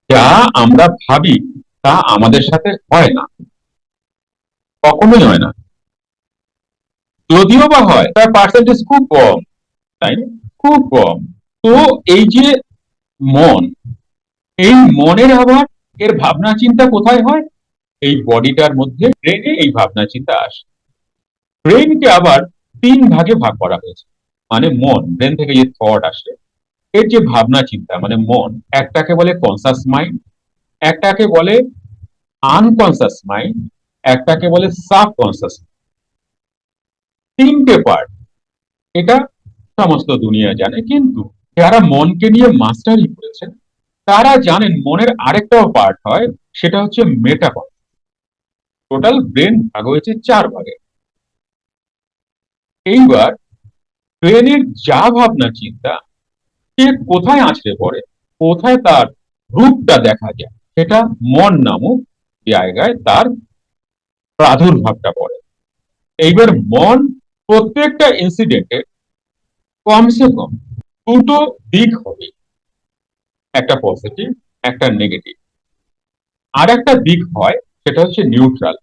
যা আমরা ভাবি তা আমাদের সাথে হয় না, কখনোই হয় না। যদিও বা হয় তার পার্সেন্টেজ খুব কম, তাই না? খুব কম। তো এই যে মন, এই মনের আবার এর ভাবনা চিন্তা কোথায় হয়? এই বডিটার মধ্যে, ব্রেনে এই ভাবনা চিন্তা আসে। ব্রেনকে আবার তিন ভাগে ভাগ করা হয়েছে। মানে মন, ব্রেন থেকে যে থট আসে, এর যে ভাবনা চিন্তা মানে মন, একটাকে বলে কনসাস মাইন্ড, একটাকে বলে আনকনসাস মাইন্ড, একটাকে বলে সাবকনসাস। তিনটে পার্ট, এটা সমস্ত দুনিয়া জানে, কিন্তু যারা মনকে নিয়ে মাস্টারি করেছেন তারা জানেন মনের আরেকটাও পার্ট হয়, সেটা হচ্ছে মেটাকন। টোটাল ব্রেন ভাগ হয়েছে চার ভাগে। এইবার ব্রেনের যা ভাবনা চিন্তা, সে কোথায় আছড়ে পড়ে, কোথায় তার রূপটা দেখা যায়, সেটা মন নামক জায়গায় তার প্রাদুর্ভাবটা পড়ে। এইবার মন প্রত্যেকটা ইনসিডেন্টে কমসে কম দুটো দিক হবে, একটা পজিটিভ, একটা নেগেটিভ। আর একটা দিক হয়, সেটা হচ্ছে নিউট্রাল।